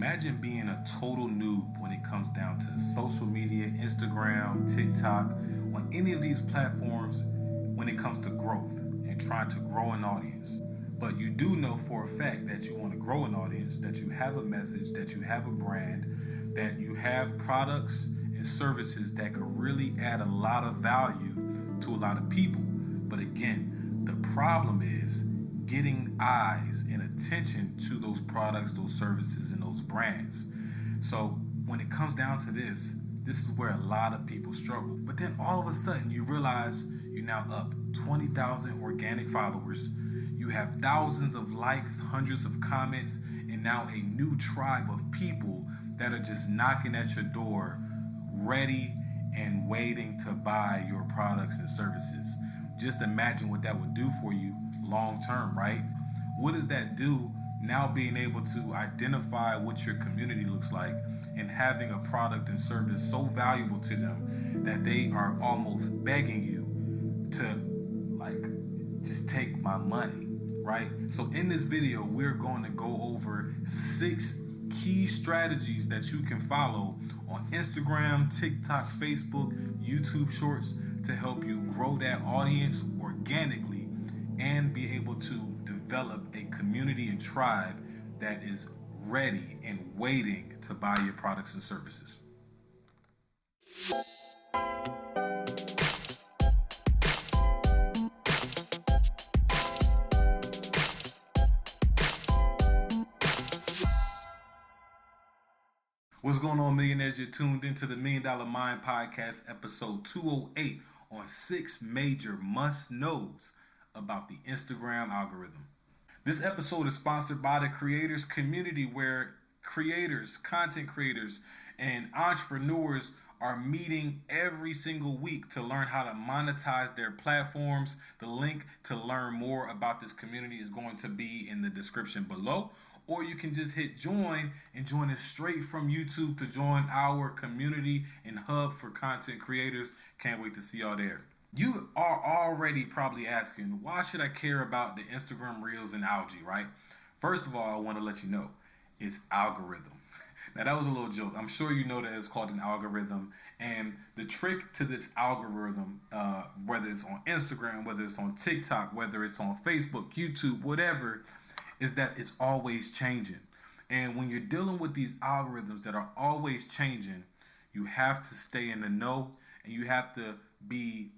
Imagine being a total noob when it comes down to social media, Instagram, TikTok, on any of these platforms when it comes to growth and trying to grow an audience. But you do know for a fact that you want to grow an audience, that you have a message, that you have a brand, that you have products and services that could really add a lot of value to a lot of people. But again, the problem is getting eyes and attention to those products, those services, and those brands. So when it comes down to this is where a lot of people struggle. But then all of a sudden you realize you're now up 20,000 organic followers. You have thousands of likes, hundreds of comments, and now a new tribe of people that are just knocking at your door, ready and waiting to buy your products and services. Just imagine what that would do for you long term, right? What does that do now, being able to identify what your community looks like and having a product and service so valuable to them that they are almost begging you to, like, just take my money, right? So in this video, we're going to go over 6 key strategies that you can follow on Instagram, TikTok, Facebook, YouTube Shorts to help you grow that audience organically and be able to develop a community and tribe that is ready and waiting to buy your products and services. What's going on, millionaires? You're tuned into the $1 Million Mind Podcast, episode 208, on 6 major must-knows about the Instagram algorithm. This episode is sponsored by the Creators Community, where creators, content creators, and entrepreneurs are meeting every single week to learn how to monetize their platforms. The link to learn more about this community is going to be in the description below, or you can just hit join and join us straight from YouTube to join our community and hub for content creators. Can't wait to see y'all there. You are already probably asking, why should I care about the Instagram Reels and algae, right? First of all, I want to let you know, it's algorithm. Now, that was a little joke. I'm sure you know that it's called an algorithm. And the trick to this algorithm, whether it's on Instagram, whether it's on TikTok, whether it's on Facebook, YouTube, whatever, is that it's always changing. And when you're dealing with these algorithms that are always changing, you have to stay in the know, and you have to be,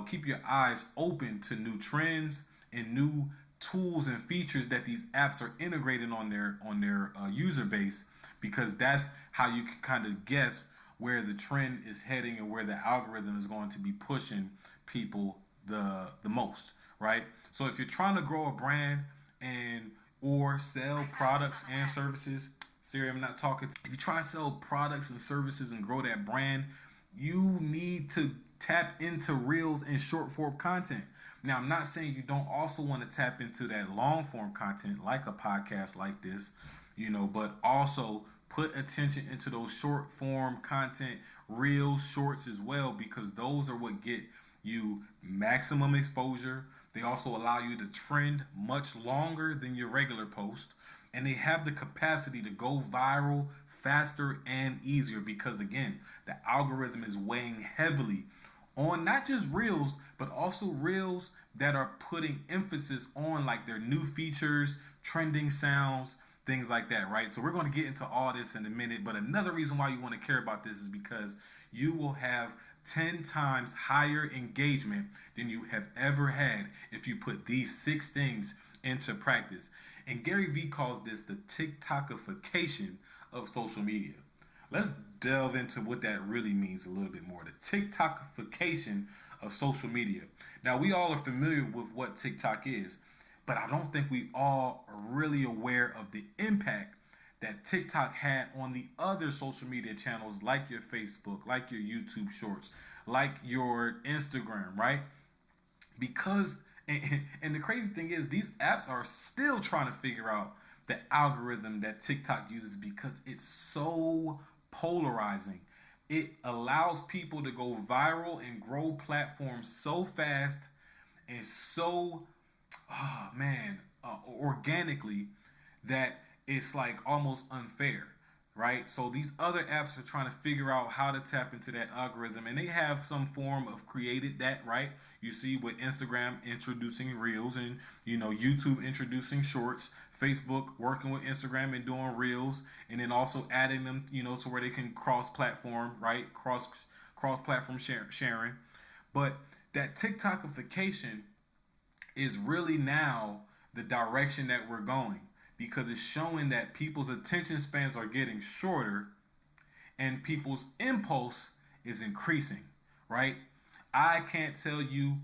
keep your eyes open to new trends and new tools and features that these apps are integrating on their user base, because that's how you can kind of guess where the trend is heading and where the algorithm is going to be pushing people the most, right? So if you're trying to grow a brand or sell products and services, Siri, I'm not talking. If you try to sell products and services and grow that brand, you need to tap into reels and short form content. Now, I'm not saying you don't also want to tap into that long form content like a podcast like this, but also put attention into those short form content, reels, shorts as well, because those are what get you maximum exposure. They also allow you to trend much longer than your regular post, and they have the capacity to go viral faster and easier because, again, the algorithm is weighing heavily on not just reels, but also reels that are putting emphasis on like their new features, trending sounds, things like that, right? So we're going to get into all this in a minute, but another reason why you want to care about this is because you will have 10 times higher engagement than you have ever had if you put these 6 things into practice. And Gary Vee calls this the TikTokification of social media. Let's delve into what that really means a little bit more. The TikTokification of social media. Now, we all are familiar with what TikTok is, but I don't think we all are really aware of the impact that TikTok had on the other social media channels like your Facebook, like your YouTube Shorts, like your Instagram, right? Because, and the crazy thing is, these apps are still trying to figure out the algorithm that TikTok uses because it's so polarizing. It allows people to go viral and grow platforms so fast and so, organically, that it's like almost unfair, right? So these other apps are trying to figure out how to tap into that algorithm, and they have some form of created that, right? You see with Instagram introducing Reels, and YouTube introducing Shorts, Facebook working with Instagram and doing Reels, and then also adding them, so where they can cross platform, right? Cross platform sharing. But that TikTokification is really now the direction that we're going, because it's showing that people's attention spans are getting shorter and people's impulse is increasing, right? I can't tell you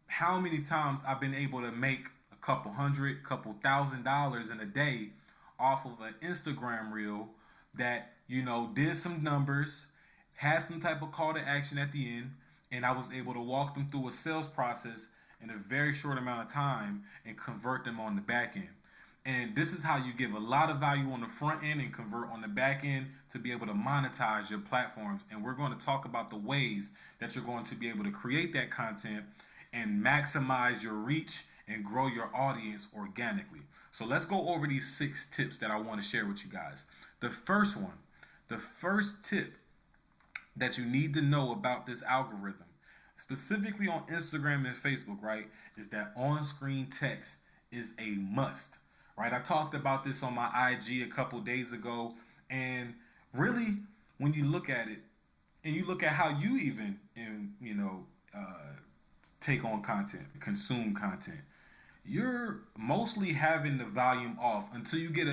how many times I've been able to make a couple hundred, couple $1,000s in a day off of an Instagram reel that, did some numbers, had some type of call to action at the end, and I was able to walk them through a sales process in a very short amount of time and convert them on the back end. And this is how you give a lot of value on the front end and convert on the back end to be able to monetize your platforms. And we're going to talk about the ways that you're going to be able to create that content and maximize your reach and grow your audience organically. So let's go over these 6 tips that I want to share with you guys. The first tip that you need to know about this algorithm, specifically on Instagram and Facebook, right, is that on-screen text is a must, right? I talked about this on my IG a couple days ago, and really, when you look at it, and you look at how you even, take on content, consume content, you're mostly having the volume off until you get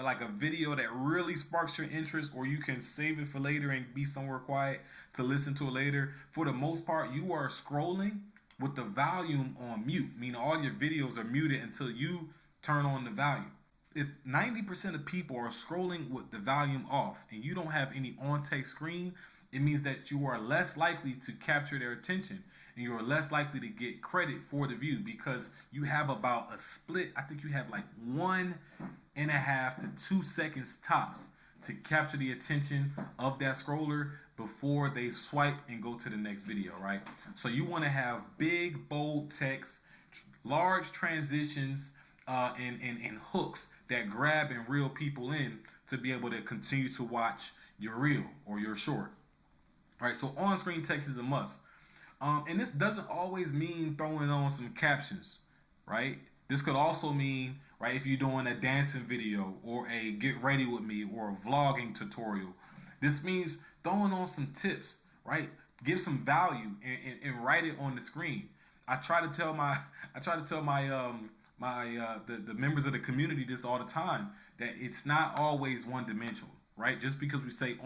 like a video that really sparks your interest, or you can save it for later and be somewhere quiet to listen to it later. For the most part, you are scrolling with the volume on mute, meaning all your videos are muted until you turn on the volume. If 90% of people are scrolling with the volume off and you don't have any on-text screen, it means that you are less likely to capture their attention, and you are less likely to get credit for the view, because you have about a split. I think you have like 1.5 to 2 seconds tops to capture the attention of that scroller before they swipe and go to the next video, right? So you want to have big, bold text, large transitions, and hooks that grab and reel people in to be able to continue to watch your reel or your short. All right, so on-screen text is a must. And this doesn't always mean throwing on some captions, right? This could also mean, right, if you're doing a dancing video or a get ready with me or a vlogging tutorial. This means throwing on some tips, right? Give some value and write it on the screen. I try to tell my the members of the community this all the time, that it's not always one dimensional, right? Just because we say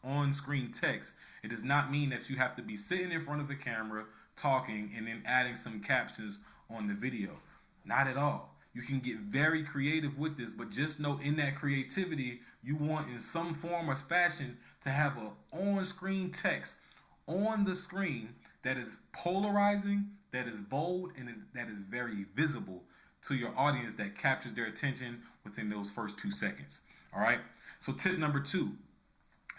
on screen text, it does not mean that you have to be sitting in front of the camera talking and then adding some captions on the video. Not at all. You can get very creative with this, but just know in that creativity, you want in some form or fashion to have a on-screen text on the screen that is polarizing, that is bold, and that is very visible to your audience, that captures their attention within those first 2 seconds. All right. So tip number 2,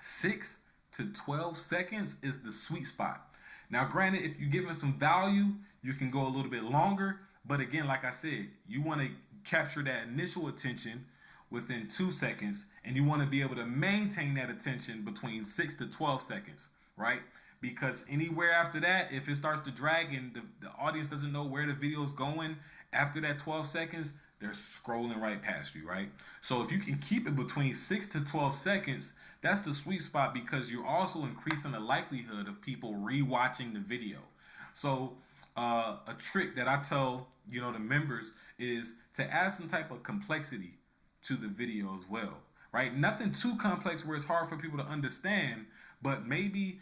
6 to 12 seconds is the sweet spot. Now, granted, if you're giving some value, you can go a little bit longer. But again, like I said, you want to capture that initial attention within 2 seconds, and you want to be able to maintain that attention between 6 to 12 seconds, right? Because anywhere after that, if it starts to drag and the audience doesn't know where the video is going after that 12 seconds, they're scrolling right past you, right? So if you can keep it between 6 to 12 seconds, that's the sweet spot, because you're also increasing the likelihood of people rewatching the video. So a trick that I tell the members is to add some type of complexity to the video as well, right? Nothing too complex where it's hard for people to understand, but maybe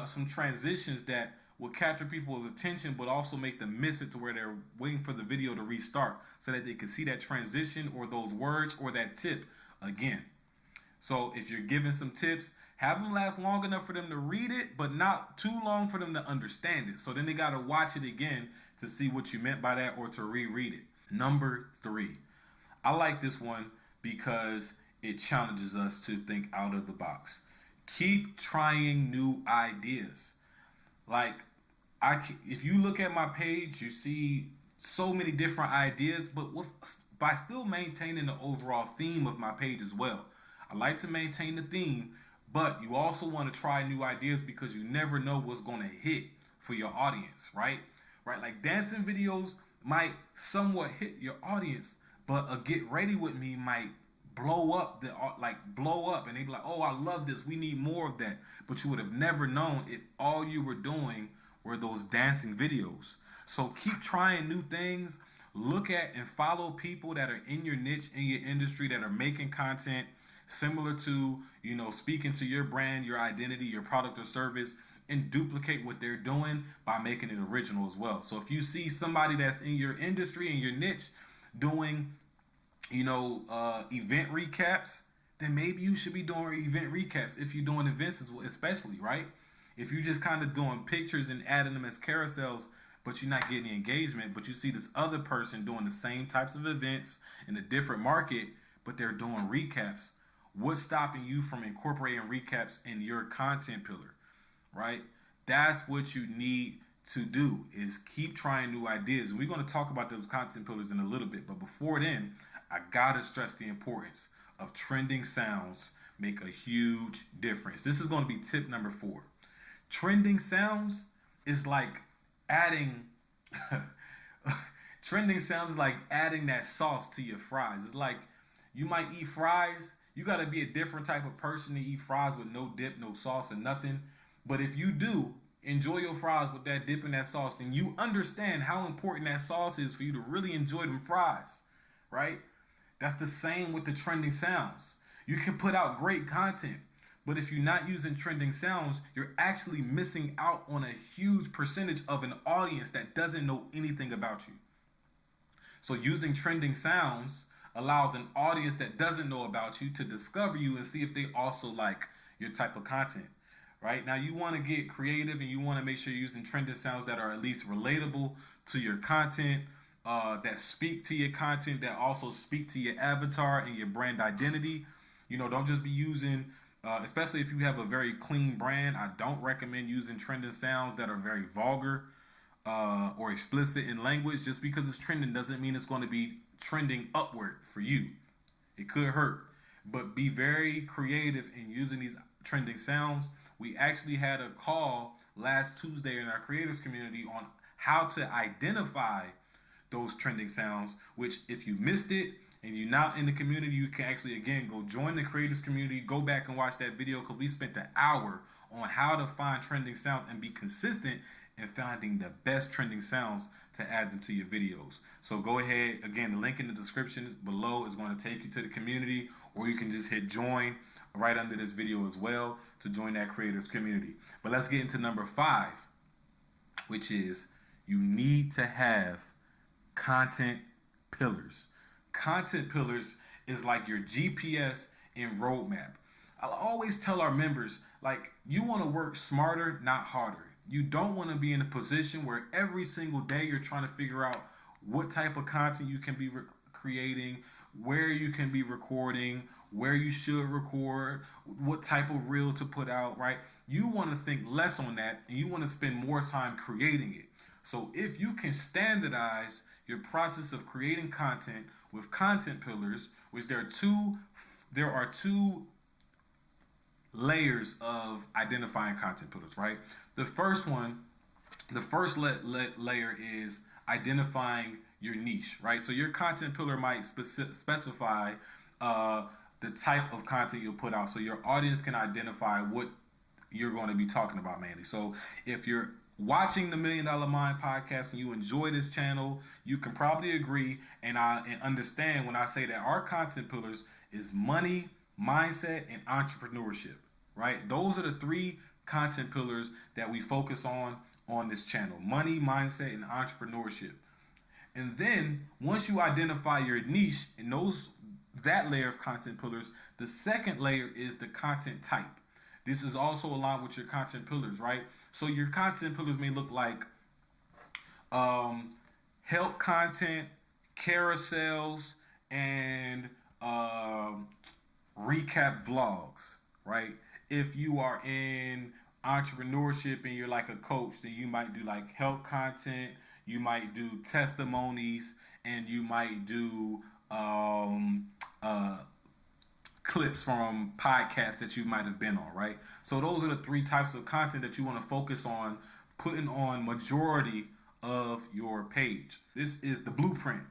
some transitions that will capture people's attention, but also make them miss it to where they're waiting for the video to restart so that they can see that transition or those words or that tip again. So if you're giving some tips, have them last long enough for them to read it, but not too long for them to understand it. So then they got to watch it again to see what you meant by that, or to reread it. Number 3. I like this one because it challenges us to think out of the box. Keep trying new ideas. Like, if you look at my page, you see so many different ideas, but by still maintaining the overall theme of my page as well. I like to maintain the theme, but you also want to try new ideas because you never know what's going to hit for your audience, right? Right? Like dancing videos might somewhat hit your audience, but a get ready with me might blow up, and they be like, oh, I love this, we need more of that. But you would have never known if all you were doing were those dancing videos. So keep trying new things. Look at and follow people that are in your niche, in your industry, that are making content similar to, speaking to your brand, your identity, your product or service, and duplicate what they're doing by making it original as well. So if you see somebody that's in your industry, in your niche, doing event recaps, then maybe you should be doing event recaps if you're doing events as well, especially, right? If you're just kind of doing pictures and adding them as carousels, but you're not getting engagement, but you see this other person doing the same types of events in a different market, but they're doing recaps, what's stopping you from incorporating recaps in your content pillar, right? That's what you need to do, is keep trying new ideas. And we're going to talk about those content pillars in a little bit, but before then, I gotta stress the importance of trending sounds make a huge difference. This is going to be tip number 4. Trending sounds is like adding trending sounds is like adding that sauce to your fries. It's like you might eat fries. You got to be a different type of person to eat fries with no dip, no sauce, or nothing. But if you do enjoy your fries with that dip and that sauce, then you understand how important that sauce is for you to really enjoy them fries, right? That's the same with the trending sounds. You can put out great content, but if you're not using trending sounds, you're actually missing out on a huge percentage of an audience that doesn't know anything about you. So using trending sounds allows an audience that doesn't know about you to discover you and see if they also like your type of content. Right? Now you want to get creative and you want to make sure you're using trending sounds that are at least relatable to your content, that speak to your content, that also speak to your avatar and your brand identity. Don't just be using, especially if you have a very clean brand, I don't recommend using trending sounds that are very vulgar or explicit in language. Just because it's trending doesn't mean it's going to be trending upward for you. It could hurt, but be very creative in using these trending sounds. We actually had a call last Tuesday in our creators community on how to identify those trending sounds, which if you missed it and you're not in the community, you can actually, again, go join the creators community, go back and watch that video, because we spent an hour on how to find trending sounds and be consistent in finding the best trending sounds to add them to your videos. So go ahead, again, the link in the description below is going to take you to the community, or you can just hit join right under this video as well to join that creators community. But let's get into number 5, which is you need to have content pillars. Content pillars is like your GPS and roadmap. I'll always tell our members, like, you want to work smarter, not harder. You don't want to be in a position where every single day you're trying to figure out what type of content you can be creating, where you can be recording, where you should record, what type of reel to put out, right? You want to think less on that, and you want to spend more time creating it. So if you can standardize your process of creating content with content pillars, which there are two layers of identifying content pillars, right? The first layer is identifying your niche, right? So your content pillar might specify the type of content you'll put out, so your audience can identify what you're going to be talking about mainly. So if you're watching the $1 Million Mind podcast and you enjoy this channel, you can probably agree and understand when I say that our content pillars is money, mindset, and entrepreneurship, right? Those are the 3 content pillars that we focus on this channel: money, mindset, and entrepreneurship. And then once you identify your niche in that layer of content pillars, the second layer is the content type. This is also aligned with your content pillars, right? So your content pillars may look like help content, carousels, and recap vlogs, right? If you are in entrepreneurship and you're like a coach, then you might do like help content, you might do testimonies, and you might do um, uh, clips from podcasts that you might have been on, right? So those are the three types of content that you want to focus on putting on majority of your page. This is the blueprint.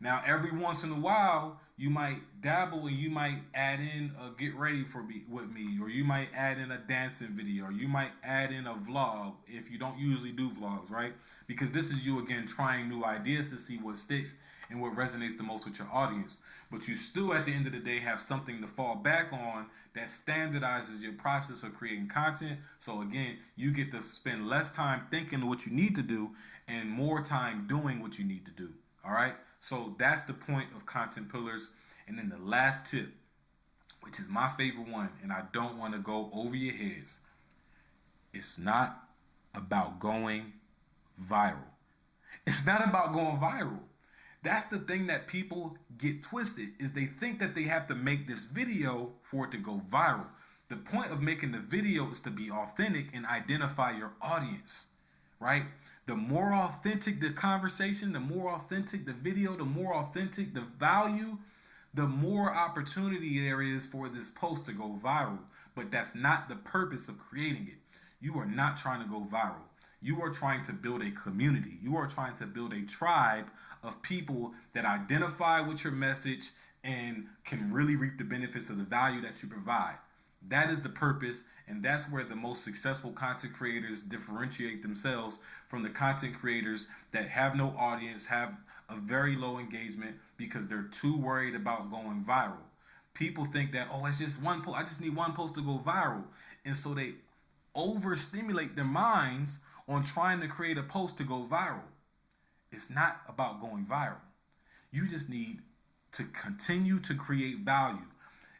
Now, every once in a while, you might dabble and you might add in a get ready for me with me, or you might add in a dancing video, or you might add in a vlog if you don't usually do vlogs, right? Because this is you again trying new ideas to see what sticks and what resonates the most with your audience. But you still, at the end of the day, have something to fall back on that standardizes your process of creating content. So again, you get to spend less time thinking what you need to do and more time doing what you need to do. All right. So that's the point of content pillars. And then the last tip, which is my favorite one, and I don't want to go over your heads. It's not about going viral. It's not about going viral. That's the thing that people get twisted, is they think that they have to make this video for it to go viral. The point of making the video is to be authentic and identify your audience, right? The more authentic the conversation, the more authentic the video, the more authentic the value, the more opportunity there is for this post to go viral. But that's not the purpose of creating it. You are not trying to go viral. You are trying to build a community. You are trying to build a tribe of people that identify with your message and can really reap the benefits of the value that you provide. That is the purpose, and that's where the most successful content creators differentiate themselves from the content creators that have no audience, have a very low engagement because they're too worried about going viral. People think that, oh, it's just one post. I just need one post to go viral. And so they overstimulate their minds on trying to create a post to go viral. It's not about going viral. You just need to continue to create value.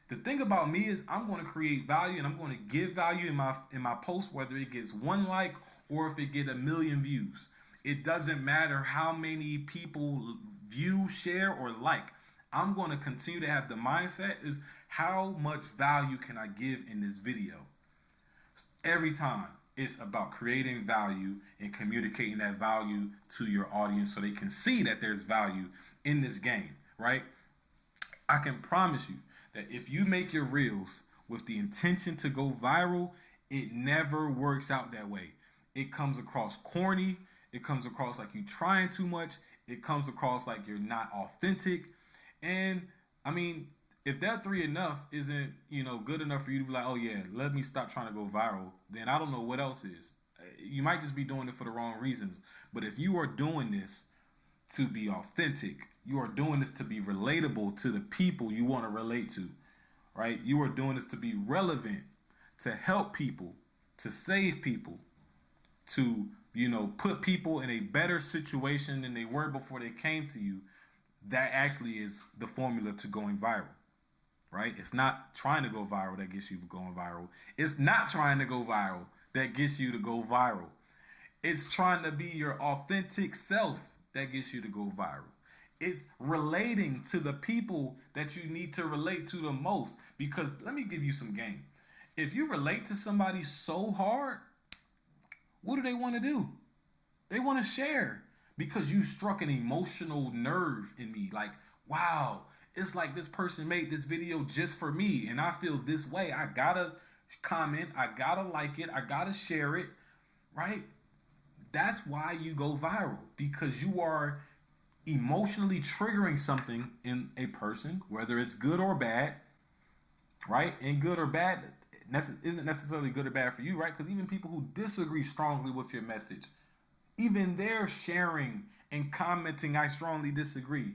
The thing about me is I'm going to create value and I'm going to give value in my post, whether it gets one like or if it get a million views. It doesn't matter how many people view, share, or like. I'm going to continue to have the mindset is how much value can I give in this video? Every time. It's about creating value and communicating that value to your audience so they can see that there's value in this game, right? I can promise you that if you make your reels with the intention to go viral, it never works out that way. It comes across corny. It comes across like you trying too much. It comes across like you're not authentic. And I mean, if that three enough isn't, good enough for you to be like, oh yeah, let me stop trying to go viral, then I don't know what else is. You might just be doing it for the wrong reasons. But if you are doing this to be authentic, you are doing this to be relatable to the people you want to relate to, right? You are doing this to be relevant, to help people, to save people, to, put people in a better situation than they were before they came to you. That actually is the formula to going viral. Right? It's not trying to go viral that gets you going viral. It's not trying to go viral that gets you to go viral. It's trying to be your authentic self that gets you to go viral. It's relating to the people that you need to relate to the most. Because let me give you some game. If you relate to somebody so hard, what do they want to do? They want to share because you struck an emotional nerve in me. Like, wow. It's like this person made this video just for me and I feel this way. I gotta comment, I gotta like it, I gotta share it, right? That's why you go viral, because you are emotionally triggering something in a person, whether it's good or bad, right? And good or bad isn't necessarily good or bad for you, right? Because even people who disagree strongly with your message, even they're sharing and commenting, I strongly disagree.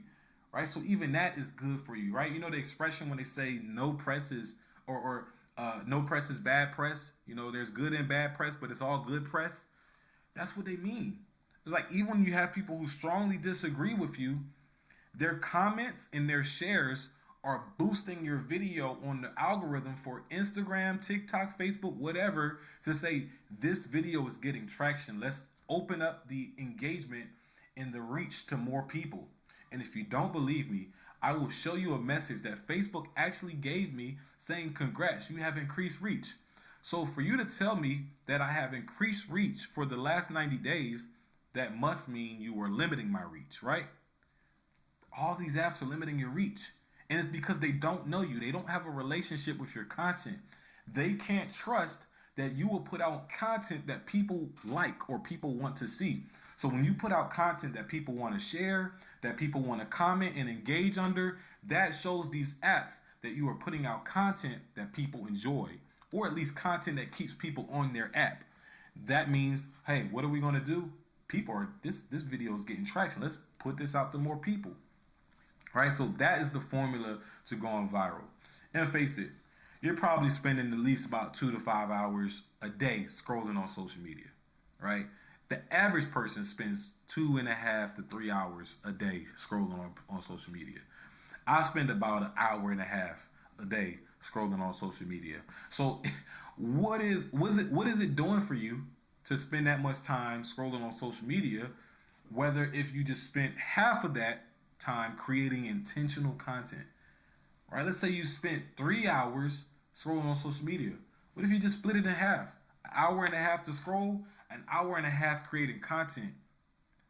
Right, so even that is good for you, right? You know the expression when they say no press is or no press is bad press. There's good and bad press, but it's all good press. That's what they mean. It's like even when you have people who strongly disagree with you, their comments and their shares are boosting your video on the algorithm for Instagram, TikTok, Facebook, whatever, to say this video is getting traction. Let's open up the engagement and the reach to more people. And if you don't believe me, I will show you a message that Facebook actually gave me saying, congrats, you have increased reach. So for you to tell me that I have increased reach for the last 90 days, that must mean you were limiting my reach, right? all these apps are limiting your reach. And it's because they don't know you. They don't have a relationship with your content. They can't trust that you will put out content that people like or people want to see. So when you put out content that people want to share, that people want to comment and engage under, that shows these apps that you are putting out content that people enjoy, or at least content that keeps people on their app. That means, hey, what are we going to do? This video is getting traction. Let's put this out to more people. Right? So that is the formula to going viral. And face it, you're probably spending at least about 2 to 5 hours a day scrolling on social media. Right? The average person spends 2.5 to 3 hours a day scrolling on social media. I spend about an hour and a half a day scrolling on social media. So what is it doing for you to spend that much time scrolling on social media, whether if you just spent half of that time creating intentional content? Right? Let's say you spent 3 hours scrolling on social media. What if you just split it in half? An hour and a half to scroll, an hour and a half creating content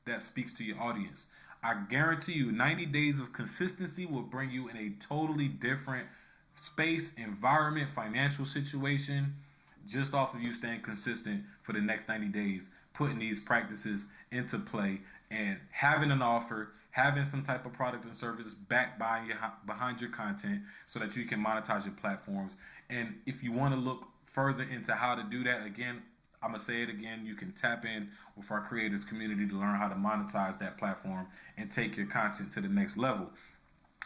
that speaks to your audience. I guarantee you 90 days of consistency will bring you in a totally different space, environment, financial situation, just off of you staying consistent for the next 90 days, putting these practices into play and having an offer, having some type of product and service backed behind your content so that you can monetize your platforms. And if you want to look further into how to do that, again, I'm going to say it again, you can tap in with our creators community to learn how to monetize that platform and take your content to the next level.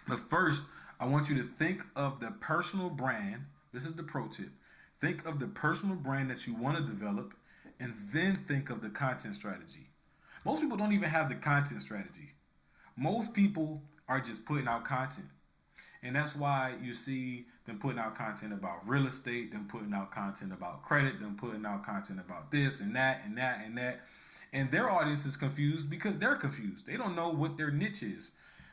But first, I want you to think of the personal brand. This is the pro tip. Think of the personal brand that you want to develop, and then think of the content strategy. Most people don't even have the content strategy. Most people are just putting out content. And that's why you see them putting out content about real estate, them putting out content about credit, them putting out content about this and that and that and that. And their audience is confused because they're confused. They don't know what their niche is.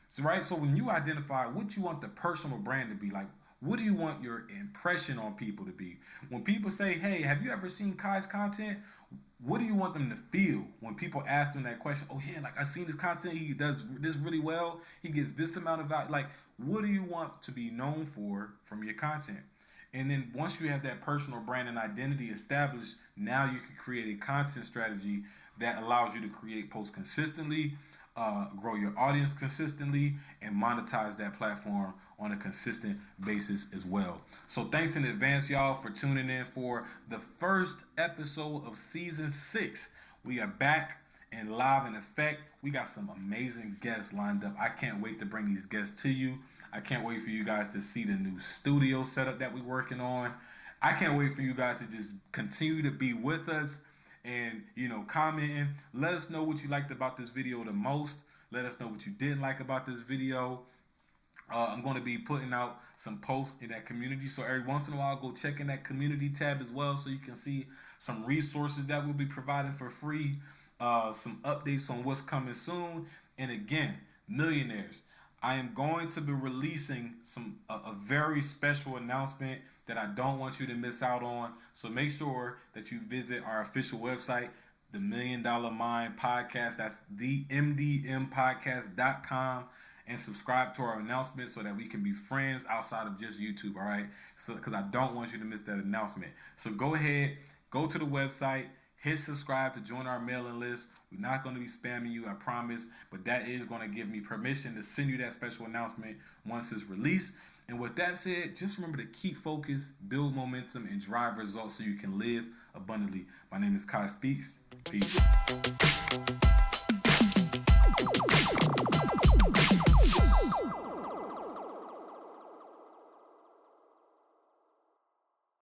So, right? So when you identify what you want the personal brand to be, like, what do you want your impression on people to be? When people say, hey, have you ever seen Kai's content? What do you want them to feel when people ask them that question? Oh, yeah, like, I've seen his content. He does this really well. He gets this amount of value. Like, what do you want to be known for from your content? And then once you have that personal brand and identity established, now you can create a content strategy that allows you to create posts consistently, grow your audience consistently, and monetize that platform on a consistent basis as well. So thanks in advance, y'all, for tuning in for the first episode of season 6. We are back and live in effect. We got some amazing guests lined up. I can't wait to bring these guests to you. I can't wait for you guys to see the new studio setup that we're working on. I can't wait for you guys to just continue to be with us and, commenting. Let us know what you liked about this video the most. Let us know what you didn't like about this video. I'm going to be putting out some posts in that community. So every once in a while, go check in that community tab as well so you can see some resources that we'll be providing for free, some updates on what's coming soon. And again, millionaires, I am going to be releasing a very special announcement that I don't want you to miss out on. So make sure that you visit our official website, the $1 Million Mind Podcast. That's themdmpodcast.com. And subscribe to our announcement so that we can be friends outside of just YouTube, all right? So, because I don't want you to miss that announcement. So go ahead, go to the website, hit subscribe to join our mailing list. We're not going to be spamming you, I promise, but that is going to give me permission to send you that special announcement once it's released. And with that said, just remember to keep focused, build momentum, and drive results so you can live abundantly. My name is Kai Speaks. Peace.